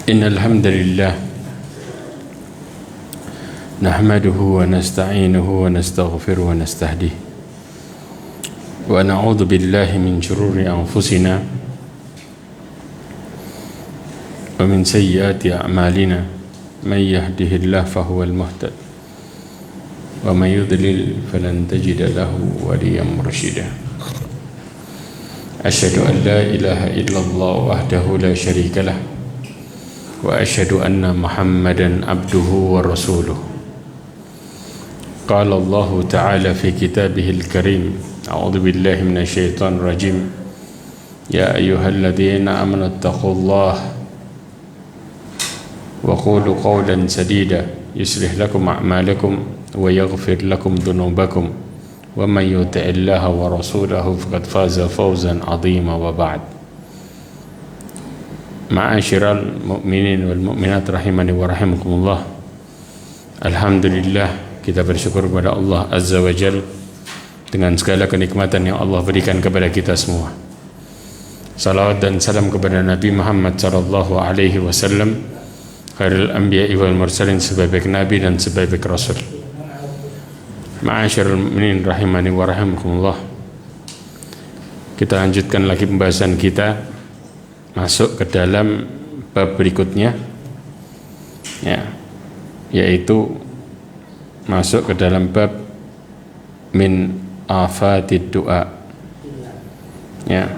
إن الحمد لله نحمده ونستعينه ونستغفره ونستهديه ونعوذ بالله من شرور أنفسنا ومن سيئات أعمالنا من يهده الله فهو المهتد ومن يضلل فلن تجد له وليا مرشدا أشهد أن لا إله إلا الله وحده لا شريك له وأشهد أن محمدا عبده ورسوله قال الله تعالى في كتابه الكريم أعوذ بالله من الشيطان الرجيم يا أيها الذين آمنوا اتقوا الله وقولوا قولا سديدا يصلح لكم أعمالكم ويغفر لكم ذنوبكم ومن يطع الله ورسوله فقد فاز فوزا عظيما وبعد Ma'asyiral mu'minin wal mu'minat rahimani wa rahimakumullah. Alhamdulillah, kita bersyukur kepada Allah Azza wa Jal dengan segala kenikmatan yang Allah berikan kepada kita semua. Salawat dan salam kepada Nabi Muhammad sallallahu alaihi wasallam, khairul anbiya'i wal mursalin, sebaik nabi dan sebaik rasul. Ma'asyiral mu'minin rahimani wa rahimakumullah. Kita lanjutkan lagi pembahasan kita, masuk ke dalam bab berikutnya, ya, yaitu masuk ke dalam bab min afatid du'a. Ya,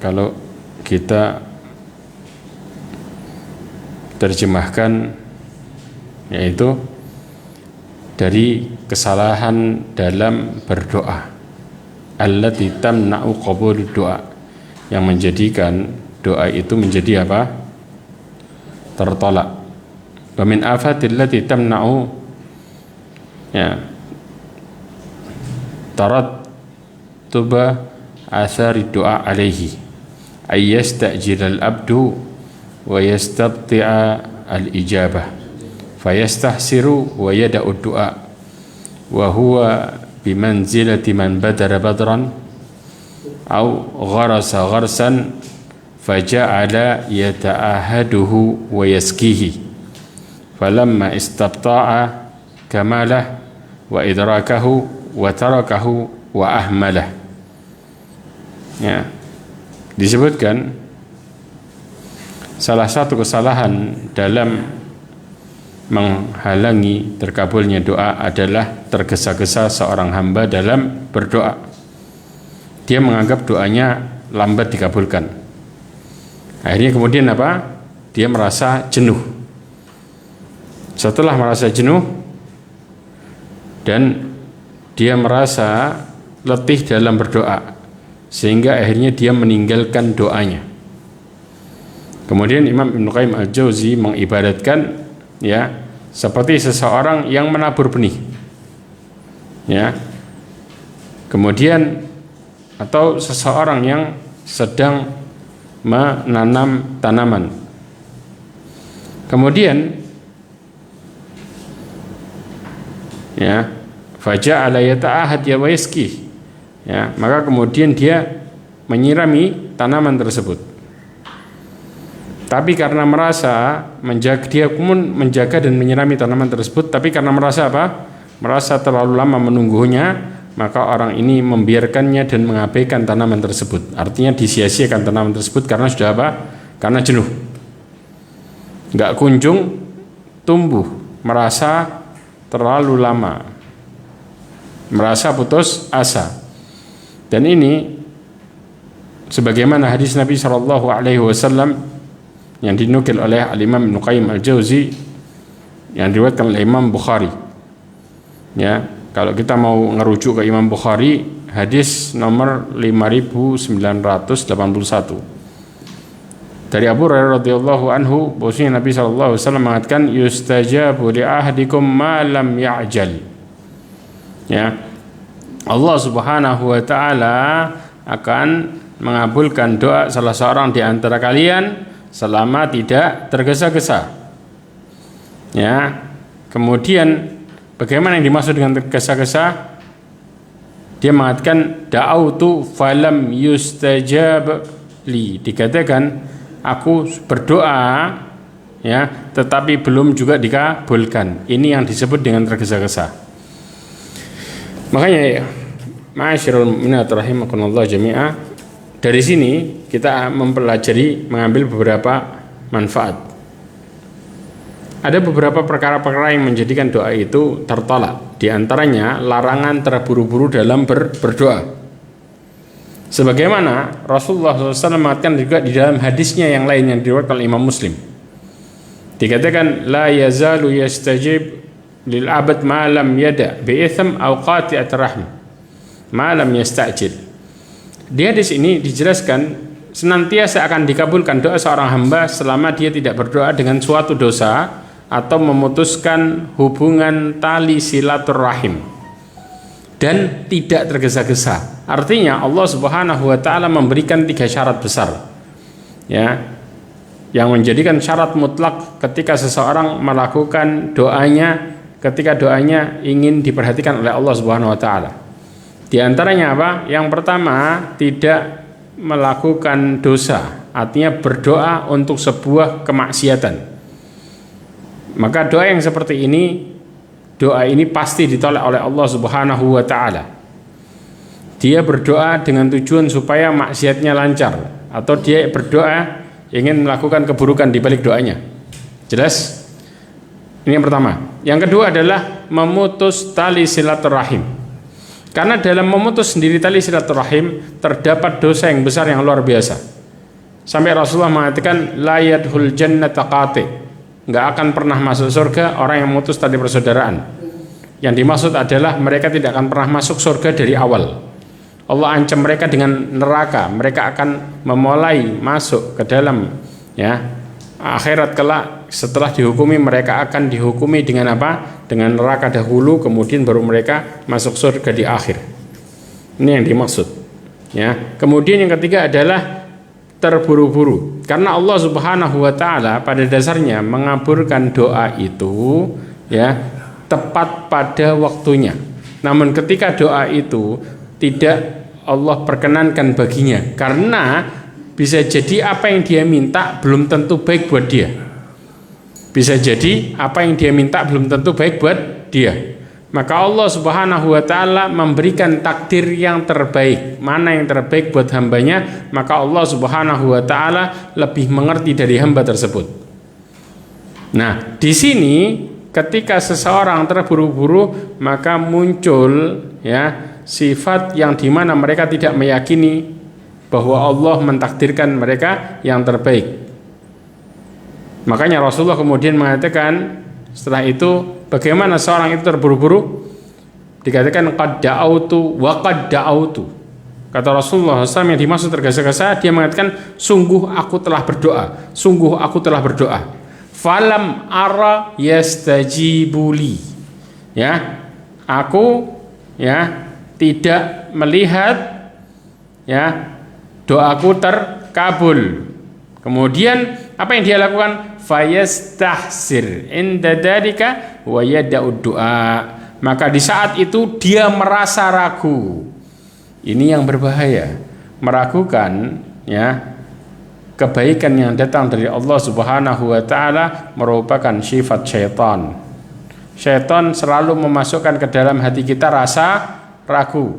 kalau kita terjemahkan, yaitu dari kesalahan dalam berdoa, allati tamna'u qabulud du'a, yang menjadikan doa itu menjadi apa? Tertolak. Wa min afatil lati tamna'u, ya, tarattuba athari du'a alaihi ay yasta'jil al-abdu wa yastabti'a al-ijabah fayastahsiru wa yada'u du'a wa huwa bimanzilati man badara badran au gharasa gharsan faja'ala yata'ahaduhu wa yaskihi falamma istabta'a kamalah wa idrakahu wa tarakahu wa ahmalah. Ya, disebutkan salah satu kesalahan dalam menghalangi terkabulnya doa adalah tergesa-gesa seorang hamba dalam berdoa. Dia menganggap doanya lambat dikabulkan. Akhirnya kemudian apa? Dia merasa jenuh. Setelah merasa jenuh dan dia merasa letih dalam berdoa, sehingga akhirnya dia meninggalkan doanya. Kemudian Imam Ibnu Qayyim Al-Jauzi mengibaratkan, ya, seperti seseorang yang menabur benih, ya, kemudian atau seseorang yang sedang menanam tanaman, kemudian, ya, faja'ala yata'ahad ya wa yaski, ya, maka kemudian dia menyirami tanaman tersebut. Tapi karena merasa dia pun menjaga dan menyirami tanaman tersebut, tapi karena merasa apa? Merasa terlalu lama menunggunya, maka orang ini membiarkannya dan mengabaikan tanaman tersebut. Artinya disia-siakan tanaman tersebut karena sudah apa? Karena jenuh, nggak kunjung tumbuh, merasa terlalu lama, merasa putus asa. Dan ini sebagaimana hadis Nabi Shallallahu Alaihi Wasallam yang dinukil oleh Al-Imam Ibnu Qayyim Al-Jauzi, yang diriwayatkan oleh Imam Bukhari. Ya, kalau kita mau ngerujuk ke Imam Bukhari, hadis nomor 5981 dari Abu Hurairah radhiyallahu anhu, bahwasanya Nabi sallallahu alaihi wasallam mengatakan, yustajabu li ahadikum ma lam ya'jal. Ya, Allah Subhanahu wa taala akan mengabulkan doa salah seorang di antara kalian selama tidak tergesa-gesa. Ya, kemudian bagaimana yang dimaksud dengan tergesa-gesa? Dia mengatakan da'autu falam yustajab li, dikatakan aku berdoa ya, tetapi belum juga dikabulkan. Ini yang disebut dengan tergesa-gesa. Makanya ya, ma'asyiral mu'minat rahimakumullah jami'ah, dari sini kita mempelajari, mengambil beberapa manfaat. Ada beberapa perkara-perkara yang menjadikan doa itu tertolak. Di antaranya larangan terburu-buru dalam berdoa. Sebagaimana Rasulullah SAW mengatakan juga di dalam hadisnya yang lain yang diriwayatkan oleh Imam Muslim. Dikatakan la yazalu yastajib lil abad ma lam yada bi itsm aw qati'at rahim ma lam yasta'jil. Di hadis ini dijelaskan senantiasa akan dikabulkan doa seorang hamba selama dia tidak berdoa dengan suatu dosa atau memutuskan hubungan tali silaturahim dan tidak tergesa-gesa. Artinya Allah Subhanahu wa taala memberikan 3 syarat besar, ya, yang menjadikan syarat mutlak ketika seseorang melakukan doanya, ketika doanya ingin diperhatikan oleh Allah Subhanahu wa taala. Di antaranya apa? Yang pertama, tidak melakukan dosa, artinya berdoa untuk sebuah kemaksiatan. Maka doa yang seperti ini, doa ini pasti ditolak oleh Allah Subhanahu wa taala. Dia berdoa dengan tujuan supaya maksiatnya lancar, atau dia berdoa ingin melakukan keburukan di balik doanya. Jelas? Ini yang pertama. Yang kedua adalah memutus tali silaturahim. Karena dalam memutus sendiri tali silaturahim terdapat dosa yang besar yang luar biasa. Sampai Rasulullah mengatakan la yadkhul jannata qati', enggak akan pernah masuk surga orang yang memutus tali persaudaraan. Yang dimaksud adalah mereka tidak akan pernah masuk surga dari awal. Allah ancam mereka dengan neraka. Mereka akan memulai masuk ke dalam, ya, akhirat kelak. Setelah dihukumi, mereka akan dihukumi dengan apa? Dengan neraka dahulu, kemudian baru mereka masuk surga di akhir. Ini yang dimaksud, ya. Kemudian yang ketiga adalah terburu-buru. Karena Allah Subhanahu wa taala pada dasarnya mengabulkan doa itu, ya, tepat pada waktunya. Namun ketika doa itu tidak Allah perkenankan baginya, karena bisa jadi apa yang dia minta belum tentu baik buat dia. Bisa jadi apa yang dia minta belum tentu baik buat dia. Maka Allah Subhanahu wa taala memberikan takdir yang terbaik. Mana yang terbaik buat hambanya, maka Allah Subhanahu wa taala lebih mengerti dari hamba tersebut. Nah, di sini ketika seseorang terburu-buru, maka muncul, ya, sifat yang dimana mereka tidak meyakini bahwa Allah mentakdirkan mereka yang terbaik. Makanya Rasulullah kemudian mengatakan setelah itu, bagaimana seorang itu terburu-buru? Dikatakan qad da'autu wa qad da'autu. Kata Rasulullah SAW yang dimaksud tergesa-gesa, dia mengatakan sungguh aku telah berdoa, sungguh aku telah berdoa. Falam ara yastajibuli. Ya, aku, ya, tidak melihat, ya, doaku terkabul. Kemudian apa yang dia lakukan? Fayastahsir inda dzalika wa yada'ud du'a. Maka di saat itu dia merasa ragu. Ini yang berbahaya, meragukan, ya, kebaikan yang datang dari Allah Subhanahu wa taala merupakan sifat syaitan. Syaitan selalu memasukkan ke dalam hati kita rasa ragu.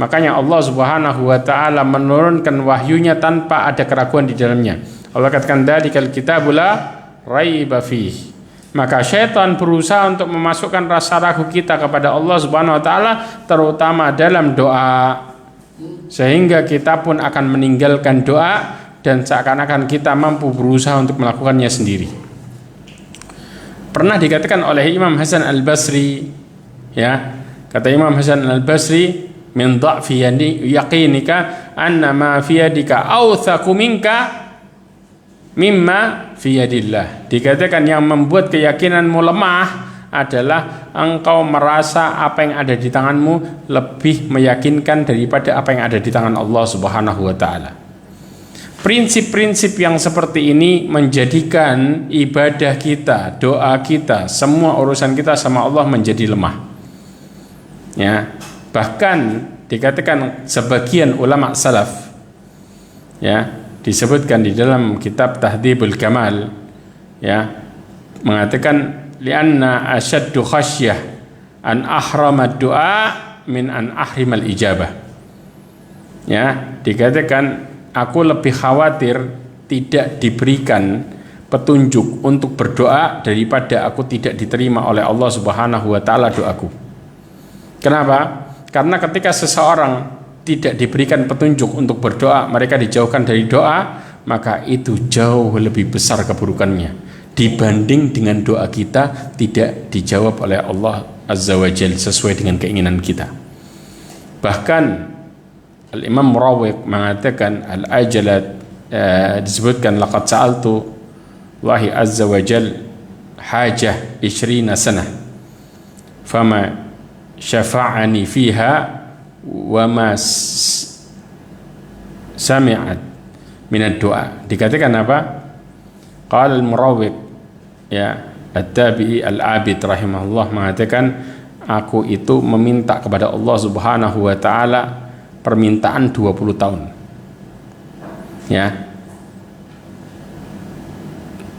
Makanya Allah Subhanahu wa taala menurunkan wahyunya tanpa ada keraguan di dalamnya. Allah katakan dzalikal kitabul la raiba fih. Maka syaitan berusaha untuk memasukkan rasa ragu kita kepada Allah Subhanahu wa taala, terutama dalam doa, sehingga kita pun akan meninggalkan doa dan seakan-akan kita mampu berusaha untuk melakukannya sendiri. Pernah dikatakan oleh Imam Hasan Al-Basri, ya, kata Imam Hasan Al-Basri, min dha'fi yaqinika anna ma fi yadika awthaqu minka mimma fi yadillah. Dikatakan yang membuat keyakinanmu lemah adalah engkau merasa apa yang ada di tanganmu lebih meyakinkan daripada apa yang ada di tangan Allah Subhanahu wa taala. Prinsip-prinsip yang seperti ini menjadikan ibadah kita, doa kita, semua urusan kita sama Allah menjadi lemah. Ya, bahkan dikatakan sebagian ulama salaf, ya, disebutkan di dalam kitab Tahdhibul Kamal, ya, mengatakan lianna asyaddu khasyah an ahramad du'a min an ahrimal ijabah. Ya, dikatakan aku lebih khawatir tidak diberikan petunjuk untuk berdoa daripada aku tidak diterima oleh Allah Subhanahu wa taala doaku. Kenapa? Karena ketika seseorang tidak diberikan petunjuk untuk berdoa, mereka dijauhkan dari doa, maka itu jauh lebih besar keburukannya dibanding dengan doa kita tidak dijawab oleh Allah Azza wa Jalla sesuai dengan keinginan kita. Bahkan Al-Imam Murawiq mengatakan al-ajalat, disebutkan laqad sa'altu Allahi Azza wa Jalla hajah 20 sanah fama syafa'ani fiha wa ma sami'at minad du'a. Dikatakan apa? Qala al-Murawiq, ya, at-tabi'i al-abid rahimahullah mengatakan, aku itu meminta kepada Allah Subhanahu wa taala permintaan 20 tahun. Ya.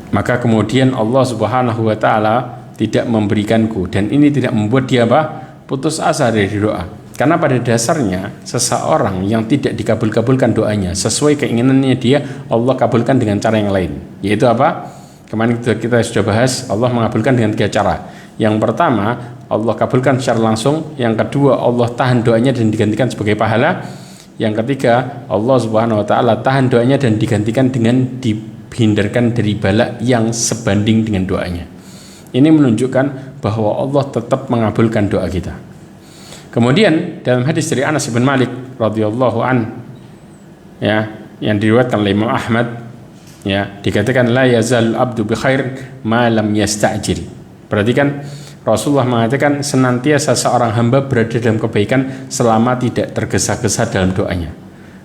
Maka kemudian Allah Subhanahu wa taala tidak memberikanku, dan ini tidak membuat dia apa? Putus asa dari doa. Karena pada dasarnya seseorang yang tidak dikabulkan doanya sesuai keinginannya dia, Allah kabulkan dengan cara yang lain. Yaitu apa? Kemarin kita sudah bahas, Allah mengabulkan dengan 3 cara. Yang pertama, Allah kabulkan secara langsung. Yang kedua, Allah tahan doanya dan digantikan sebagai pahala. Yang ketiga, Allah Subhanahu wa taala tahan doanya dan digantikan dengan dihindarkan dari bala yang sebanding dengan doanya. Ini menunjukkan bahwa Allah tetap mengabulkan doa kita. Kemudian dalam hadis dari Anas bin Malik radhiyallahu an, ya, yang diriwayatkan oleh Imam Ahmad, ya, dikatakan la yazal abdu bi khair ma lam yasta'jil. Berarti kan Rasulullah mengatakan senantiasa seorang hamba berada dalam kebaikan selama tidak tergesa-gesa dalam doanya.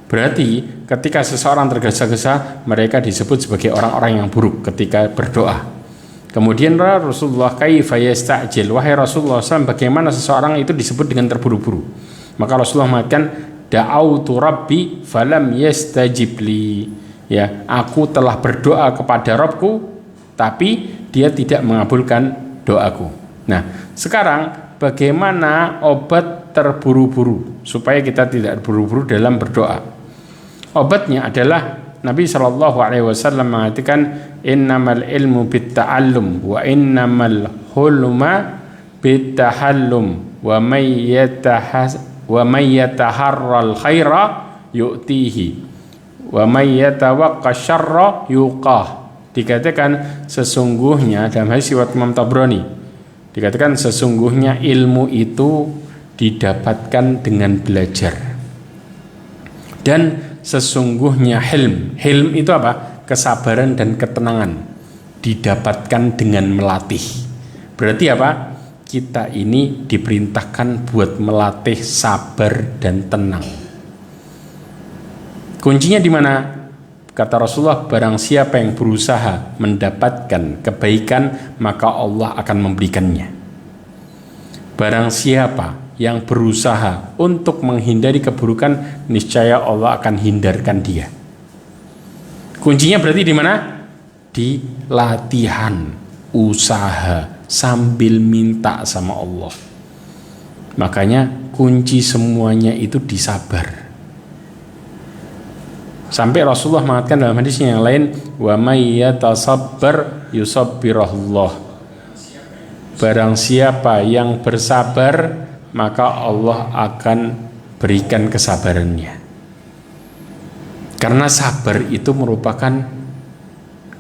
Berarti ketika seseorang tergesa-gesa, mereka disebut sebagai orang-orang yang buruk ketika berdoa. Kemudian Rasulullah kaifa yasta'jil, wahai Rasulullah SAW, bagaimana seseorang itu disebut dengan terburu-buru? Maka Rasulullah mengatakan da'autu rabbi falam yastajib li, ya, aku telah berdoa kepada Rabbku tapi dia tidak mengabulkan doaku. Nah, sekarang bagaimana obat terburu-buru supaya kita tidak buru-buru dalam berdoa? Obatnya adalah Nabi SAW mengatakan innamal ilmu bitta'allum wa innamal hulma bittahallum wa may yataharral khaira yu'tihi wa may yatawaqqa syarra yuqah. Dikatakan sesungguhnya dalam hadis riwayat Imam Tabrani, dikatakan sesungguhnya ilmu itu didapatkan dengan belajar, dan sesungguhnya hilm itu apa? Kesabaran dan ketenangan didapatkan dengan melatih. Berarti apa? Kita ini diperintahkan buat melatih sabar dan tenang. Kuncinya di mana? Kata Rasulullah, barang siapa yang berusaha mendapatkan kebaikan, maka Allah akan memberikannya. Barang siapa yang berusaha untuk menghindari keburukan, niscaya Allah akan hindarkan dia. Kuncinya berarti di mana? Di latihan, usaha, sambil minta sama Allah. Makanya kunci semuanya itu disabar. Sampai Rasulullah mengatakan dalam hadisnya yang lain, wa may yatasabbar yusabbirullah. Barang siapa yang bersabar, maka Allah akan berikan kesabarannya. Karena sabar itu merupakan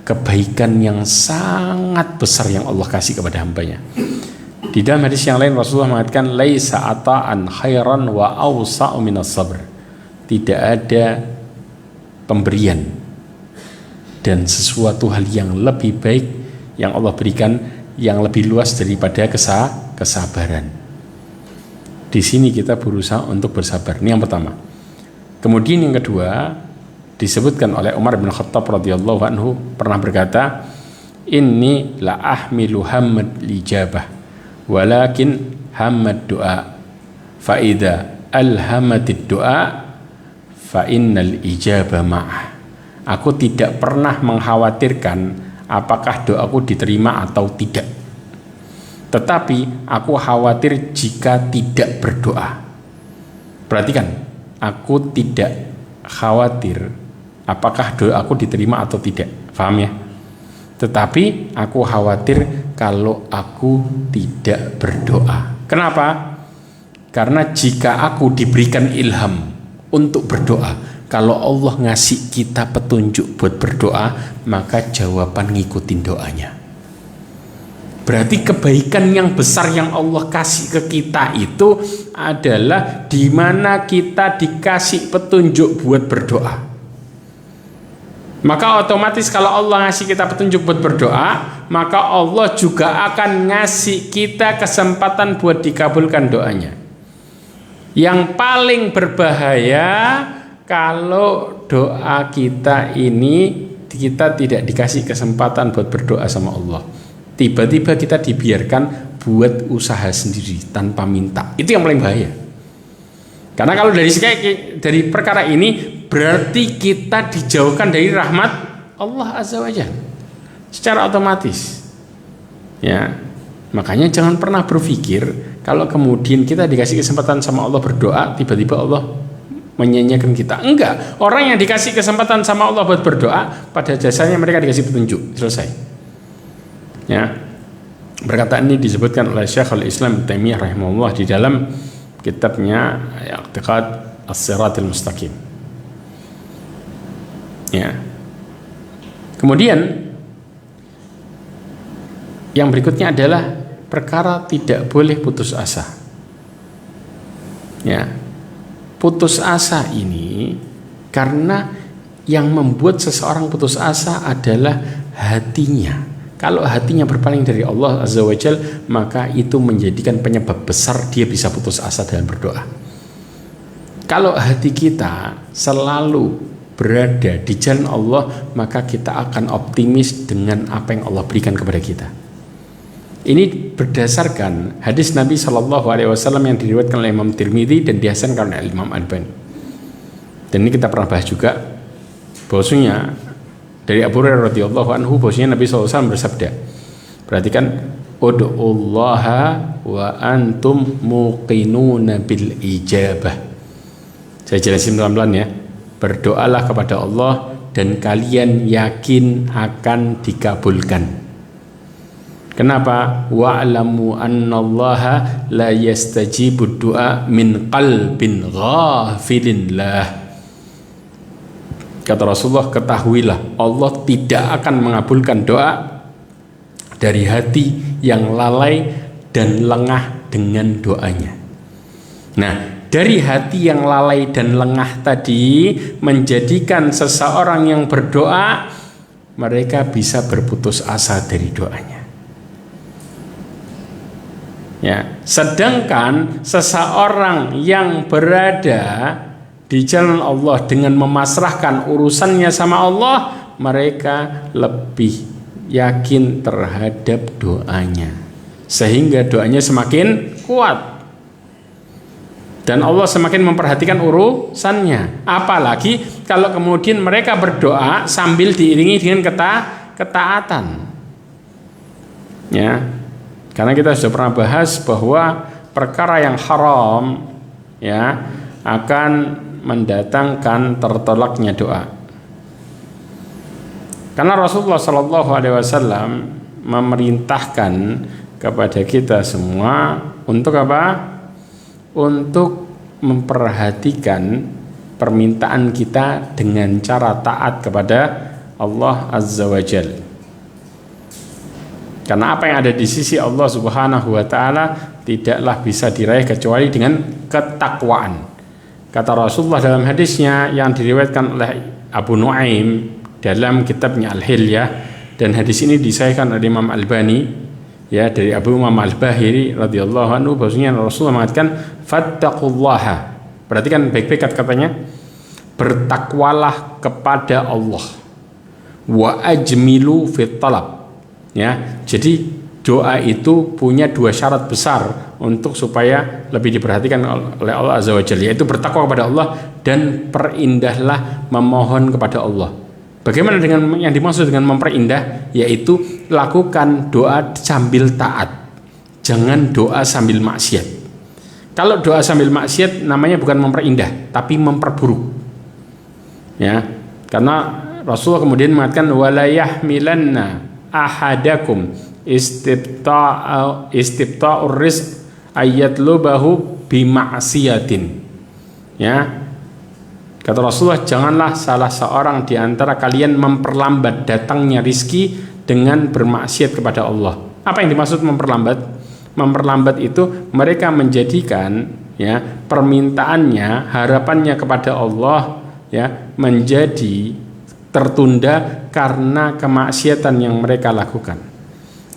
kebaikan yang sangat besar yang Allah kasih kepada hambanya. Di dalam hadis yang lain Rasulullah mengatakan laisa ata'an khairan wa awsa'u minas sabr. Tidak ada pemberian dan sesuatu hal yang lebih baik yang Allah berikan yang lebih luas daripada kesabaran. Di sini kita berusaha untuk bersabar. Ini yang pertama. Kemudian yang kedua, disebutkan oleh Umar bin Khattab radhiyallahu anhu pernah berkata, inni la ahmilu hammad lijabah walakin hammad du'a fa idza alhamatid du'a fa innal ijabah ma'ah. Aku tidak pernah mengkhawatirkan apakah doaku diterima atau tidak. Tetapi aku khawatir jika tidak berdoa. Perhatikan, aku tidak khawatir apakah doaku diterima atau tidak. Paham ya? Tetapi aku khawatir kalau aku tidak berdoa. Kenapa? Karena jika aku diberikan ilham untuk berdoa, kalau Allah ngasih kita petunjuk buat berdoa, maka jawaban ngikutin doanya. Berarti kebaikan yang besar yang Allah kasih ke kita itu adalah di mana kita dikasih petunjuk buat berdoa. Maka otomatis kalau Allah ngasih kita petunjuk buat berdoa, maka Allah juga akan ngasih kita kesempatan buat dikabulkan doanya. Yang paling berbahaya kalau doa kita ini kita tidak dikasih kesempatan buat berdoa sama Allah. Tiba-tiba kita dibiarkan buat usaha sendiri tanpa minta. Itu yang paling bahaya. Karena kalau dari perkara ini berarti kita dijauhkan dari rahmat Allah Azza wa Jalla secara otomatis. Ya, makanya jangan pernah berpikir kalau kemudian kita dikasih kesempatan sama Allah berdoa, tiba-tiba Allah menyanyiakan kita. Enggak, orang yang dikasih kesempatan sama Allah buat berdoa, pada jasanya mereka dikasih petunjuk, selesai. Ya, perkataan ini disebutkan oleh Syekhul Islam Ibnu Taimiyah rahimahullah di dalam kitabnya I'tiqad As-Siratal Mustaqim. Ya. Kemudian yang berikutnya adalah perkara tidak boleh putus asa. Ya. Putus asa ini karena yang membuat seseorang putus asa adalah hatinya. Kalau hatinya berpaling dari Allah Azza wa Jalla, maka itu menjadikan penyebab besar dia bisa putus asa dalam berdoa. Kalau hati kita selalu berada di jalan Allah, maka kita akan optimis dengan apa yang Allah berikan kepada kita. Ini berdasarkan hadis Nabi SAW yang diriwayatkan oleh Imam Tirmidzi dan dihasankan oleh Imam Albani. Dan ini kita pernah bahas juga, bahwasanya dari Abu Hurairah radhiyallahu anhu, bahwasanya Nabi SAW bersabda, perhatikan, ud'ullaha wa antum muqinuna bil ijabah. Saya jelasin pelan-pelan ya. Berdoalah kepada Allah dan kalian yakin akan dikabulkan. Kenapa? Wa'lamu annallaha la yastajibu du'a min qalbin ghafilin lah. Kata Rasulullah, ketahuilah Allah tidak akan mengabulkan doa dari hati yang lalai dan lengah dengan doanya. Nah, dari hati yang lalai dan lengah tadi menjadikan seseorang yang berdoa mereka bisa berputus asa dari doanya. Ya, sedangkan seseorang yang berada di jalan Allah dengan memasrahkan urusannya sama Allah, mereka lebih yakin terhadap doanya, sehingga doanya semakin kuat. Dan Allah semakin memperhatikan urusannya. Apalagi kalau kemudian mereka berdoa sambil diiringi dengan ketaatan. Ya. Karena kita sudah pernah bahas bahwa perkara yang haram ya akan mendatangkan tertolaknya doa. Karena Rasulullah SAW memerintahkan kepada kita semua untuk apa? Untuk memperhatikan permintaan kita dengan cara taat kepada Allah Azza wa Jalla. Karena apa yang ada di sisi Allah Subhanahu wa taala tidaklah bisa diraih kecuali dengan ketakwaan. Kata Rasulullah dalam hadisnya yang diriwayatkan oleh Abu Nuaim dalam kitabnya Al-Hilyah, dan hadis ini disahihkan oleh Imam Albani ya dari Abu Umam Al-Bahili radhiyallahu anhu, bahwasanya Rasulullah mengatakan fattaqullaha. Perhatikan baik-baik katanya, bertakwalah kepada Allah, wa ajmilu fit talab. Ya, jadi doa itu punya dua syarat besar untuk supaya lebih diperhatikan oleh Allah Azza wa Jalla, yaitu bertakwa kepada Allah dan perindahlah memohon kepada Allah. Bagaimana dengan yang dimaksud dengan memperindah? Yaitu lakukan doa sambil taat. Jangan doa sambil maksiat. Kalau doa sambil maksiat namanya bukan memperindah, tapi memperburuk. Ya, karena Rasulullah kemudian mengatakan wala yahmilanna ahadakum istibta'ur rizq ayatlubahu bima'siyatin. Ya, kata Rasulullah, janganlah salah seorang di antara kalian memperlambat datangnya rizki dengan bermaksiat kepada Allah. Apa yang dimaksud memperlambat? Memperlambat itu mereka menjadikan ya permintaannya, harapannya kepada Allah ya menjadi tertunda karena kemaksiatan yang mereka lakukan.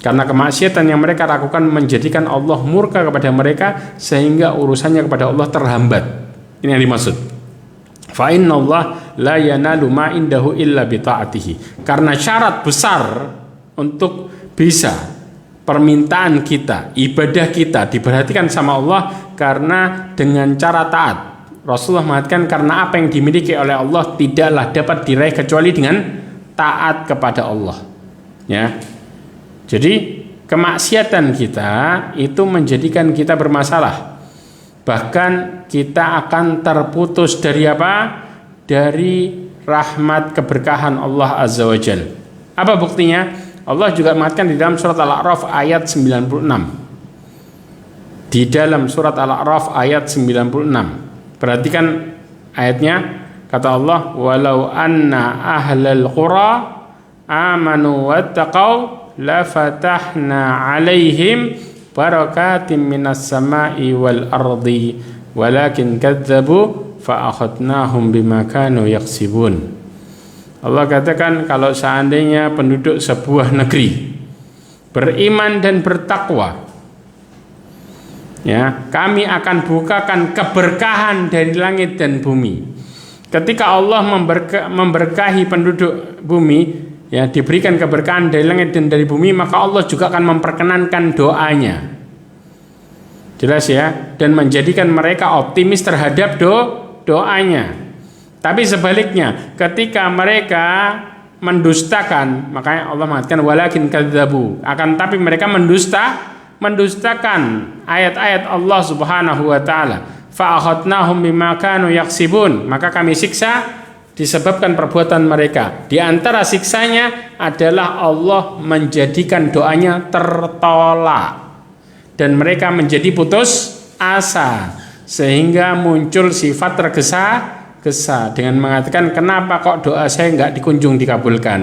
Karena kemaksiatan yang mereka lakukan menjadikan Allah murka kepada mereka sehingga urusannya kepada Allah terhambat. Ini yang dimaksud. Fa innallaha la yanalu ma indahu illa bi ta'atihi. Karena syarat besar untuk bisa permintaan kita, ibadah kita diperhatikan sama Allah karena dengan cara taat. Rasulullah mengatakan karena apa yang dimiliki oleh Allah tidaklah dapat diraih kecuali dengan taat kepada Allah. Ya. Jadi kemaksiatan kita itu menjadikan kita bermasalah. Bahkan kita akan terputus dari apa? Dari rahmat keberkahan Allah Azza wa Jalla. Apa buktinya? Allah juga mengatakan di dalam surat Al-A'raf ayat 96. Di dalam surat Al-A'raf ayat 96. Perhatikan ayatnya, kata Allah, walau anna ahlal qura amanu wattaqau la fatahna alaihim barakatim minas sama'i wal ardi walakin kadzabu fa akhadnahum bima kanu yaksibun. Allah katakan kalau seandainya penduduk sebuah negeri beriman dan bertakwa, ya, kami akan bukakan keberkahan dari langit dan bumi. Ketika Allah memberkahi penduduk bumi, ya, diberikan keberkahan dari langit dan dari bumi, maka Allah juga akan memperkenankan doanya. Jelas ya, dan menjadikan mereka optimis terhadap doanya. Tapi sebaliknya, ketika mereka mendustakan, makanya Allah mengatakan walakin kadzabu, akan tapi mereka mendustakan ayat-ayat Allah Subhanahu wa taala. Fa akhadnahum bima kanu yaksibun, maka kami siksa disebabkan perbuatan mereka. Di antara siksanya adalah Allah menjadikan doanya tertolak dan mereka menjadi putus asa sehingga muncul sifat tergesa-gesa dengan mengatakan kenapa kok doa saya nggak dikunjung dikabulkan.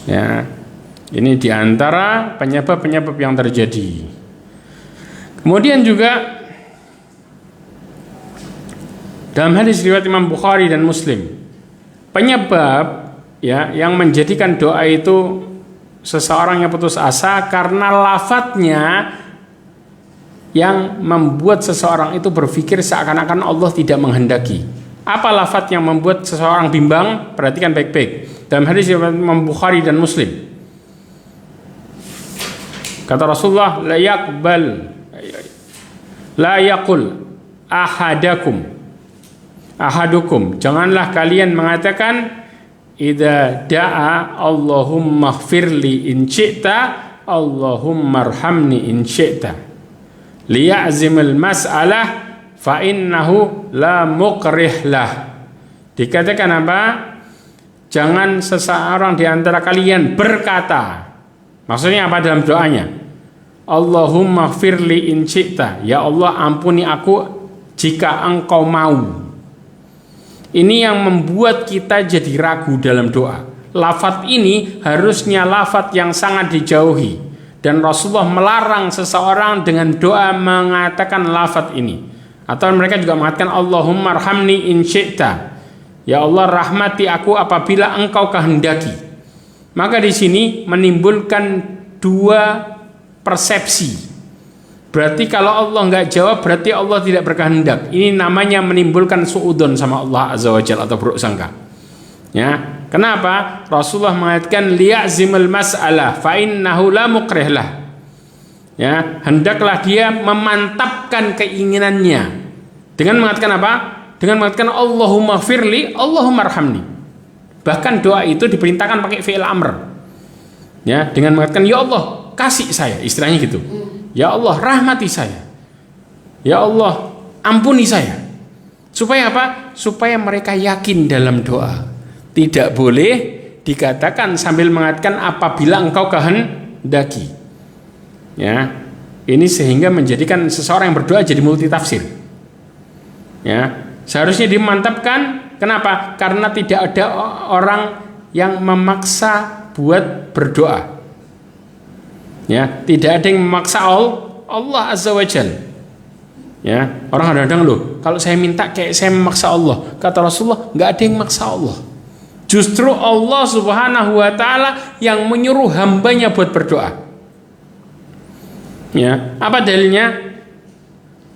Ya, ini di antara penyebab-penyebab yang terjadi. Kemudian juga dalam hadis riwayat Imam Bukhari dan Muslim, penyebab ya yang menjadikan doa itu seseorang yang putus asa karena lafadznya yang membuat seseorang itu berpikir seakan-akan Allah tidak menghendaki. Apa lafadz yang membuat seseorang bimbang? Perhatikan baik-baik. Dalam hadis Imam Bukhari dan Muslim, kata Rasulullah, la yaqul ahadukum, janganlah kalian mengatakan idza da'a Allahumma ighfirli in syi'ta Allahumma arhamni in syi'ta liya'zimil mas'alah fa innahu la mukrih lah. Dikatakan apa? Jangan seseorang di antara kalian berkata, maksudnya apa dalam doanya? Allahumma firli in syi'ta, ya Allah ampuni aku jika engkau mau. Ini yang membuat kita jadi ragu dalam doa. Lafadz ini harusnya lafadz yang sangat dijauhi. Dan Rasulullah melarang seseorang dengan doa mengatakan lafadz ini. Atau mereka juga mengatakan Allahumma arhamni in syi'ta, ya Allah rahmati aku apabila engkau kehendaki. Maka di sini menimbulkan dua persepsi. Berarti kalau Allah nggak jawab berarti Allah tidak berkehendak. Ini namanya menimbulkan suudzon sama Allah Azza wa Jalla atau buruk sangka. Ya, kenapa? Rasulullah mengatakan liya'zimul mas'alah fa innahu la mukrih lah. Ya, hendaklah dia memantapkan keinginannya dengan mengatakan apa? Dengan mengatakan Allahumma firli, Allahumma arhamni. Bahkan doa itu diperintahkan pakai fi'il amr. Ya, dengan mengatakan ya Allah, kasih saya, istilahnya gitu. Ya Allah, rahmati saya. Ya Allah, ampuni saya. Supaya apa? Supaya mereka yakin dalam doa. Tidak boleh dikatakan sambil mengatakan apabila engkau kehendaki. Ya, ini sehingga menjadikan seseorang yang berdoa jadi multitafsir. Ya, seharusnya dimantapkan. Kenapa? Karena tidak ada orang yang memaksa buat berdoa. Ya, tidak ada yang memaksa Allah Azza wa Jalla. Ya, orang kadang-kadang loh, kalau saya minta kayak saya memaksa Allah. Kata Rasulullah, nggak ada yang memaksa Allah. Justru Allah Subhanahu wa taala yang menyuruh hambanya buat berdoa. Ya, apa dalilnya?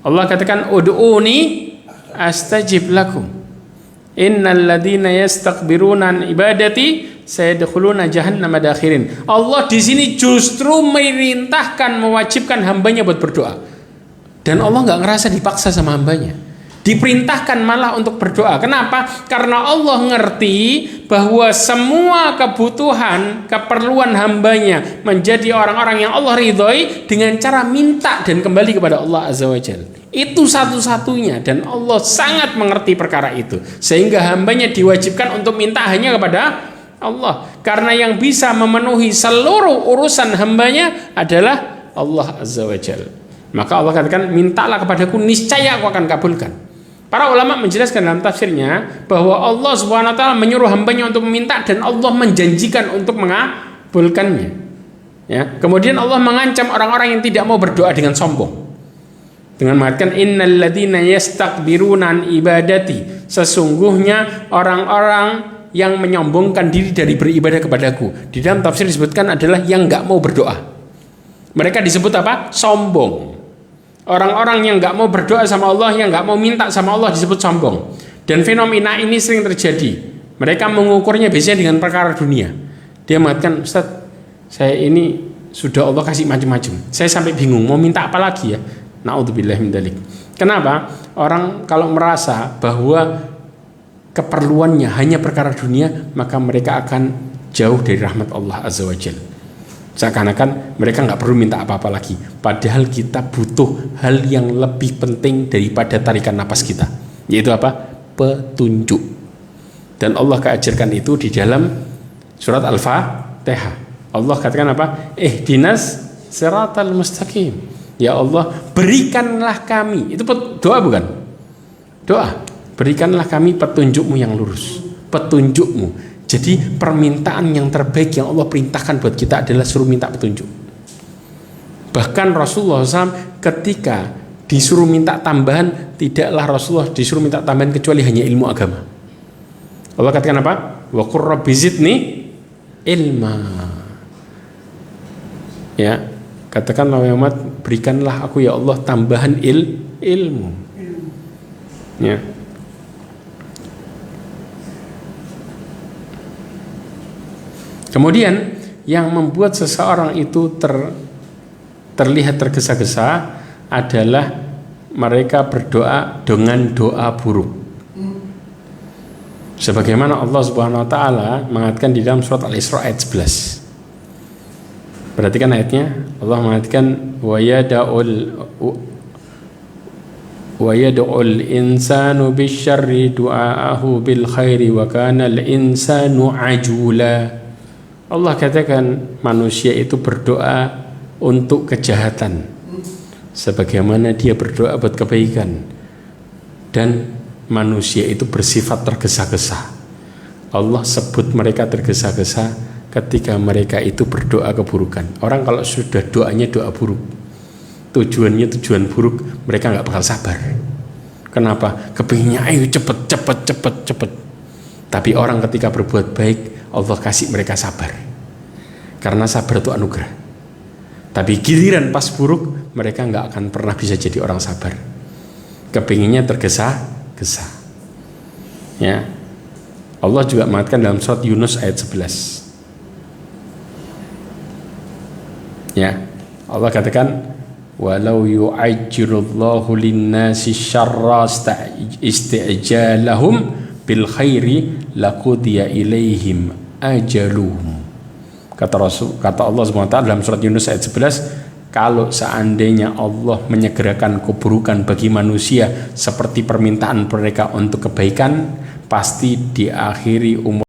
Allah katakan ud'uni astajib lakum. Innal ladzina yastakbiruna an ibadati sayadkhuluna jahannama dakhirin. Allah di sini justru merintahkan, mewajibkan hambanya buat berdoa. Dan Allah nggak ngerasa dipaksa sama hambanya. Diperintahkan malah untuk berdoa. Kenapa? Karena Allah ngerti bahwa semua kebutuhan, keperluan hambanya menjadi orang-orang yang Allah ridhoi dengan cara minta dan kembali kepada Allah Azza wa Jalla. Itu satu-satunya, dan Allah sangat mengerti perkara itu, sehingga hambanya diwajibkan untuk minta hanya kepada Allah. Karena yang bisa memenuhi seluruh urusan hambanya adalah Allah Azza wa Jalla. Maka Allah katakan, mintalah kepadaku, niscaya aku akan kabulkan. Para ulama menjelaskan dalam tafsirnya bahwa Allah Subhanahu wa taala menyuruh hambanya untuk meminta, dan Allah menjanjikan untuk mengabulkannya. Ya, kemudian Allah mengancam orang-orang yang tidak mau berdoa dengan sombong. Dengan mengatakan innal ladzina yastakbiruna an ibadati, sesungguhnya orang-orang yang menyombongkan diri dari beribadah kepadaku. Di dalam tafsir disebutkan adalah yang enggak mau berdoa. Mereka disebut apa? Sombong. Orang-orang yang enggak mau berdoa sama Allah, yang enggak mau minta sama Allah disebut sombong. Dan fenomena ini sering terjadi. Mereka mengukurnya biasanya dengan perkara dunia. Dia mengatakan, Ustaz, saya ini sudah Allah kasih macam-macam. Saya sampai bingung mau minta apa lagi ya. Na'udzubillah min dzalik. Kenapa? Orang kalau merasa bahwa keperluannya hanya perkara dunia, maka mereka akan jauh dari rahmat Allah Azza wa Jalla. Seakan-akan mereka nggak perlu minta apa-apa lagi. Padahal kita butuh hal yang lebih penting daripada tarikan napas kita. Yaitu apa? Petunjuk. Dan Allah keajarkan itu di dalam surat Al-Fatihah. Allah katakan apa? Ihdinas siratal mustaqim. Ya Allah, berikanlah kami. Itu doa bukan? Doa. Berikanlah kami petunjukmu yang lurus. Petunjukmu. Jadi permintaan yang terbaik yang Allah perintahkan buat kita adalah suruh minta petunjuk. Bahkan Rasulullah SAW ketika disuruh minta tambahan, tidaklah Rasulullah disuruh minta tambahan kecuali hanya ilmu agama. Allah katakan apa? Wa qur rabbi zidni ilma. Ya, katakanlah ya Muhammad, berikanlah aku ya Allah tambahan ilmu. Ya. Kemudian yang membuat seseorang itu terlihat tergesa-gesa adalah mereka berdoa dengan doa buruk. Sebagaimana Allah Subhanahu wa taala mengatakan di dalam surat Al-Isra ayat 11. Perhatikan ayatnya. Allah mengatakan wa yad'ul insanu bisyarri du'aahu bil khairi wa kana al insanu ajula. Allah katakan manusia itu berdoa untuk kejahatan sebagaimana dia berdoa buat kebaikan, dan manusia itu bersifat tergesa-gesa. Allah sebut mereka tergesa-gesa ketika mereka itu berdoa keburukan. Orang kalau sudah doanya doa buruk, tujuannya tujuan buruk, mereka nggak bakal sabar. Kenapa? Kepinginnya ayo cepet. Tapi orang ketika berbuat baik, Allah kasih mereka sabar. Karena sabar itu anugerah. Tapi giliran pas buruk, mereka nggak akan pernah bisa jadi orang sabar. Kepinginnya tergesa-gesa. Ya. Allah juga mengatakan dalam surat Yunus ayat 11. Ya. Allah katakan walau yu'ajjilullahu lin-nasi syarra isti'jalahum bil khairi laqudiya ilaihim ajaluhum. Kata Allah SWT dalam surat Yunus ayat 11, kalau seandainya Allah menyegerakan keburukan bagi manusia seperti permintaan mereka untuk kebaikan, pasti diakhiri umur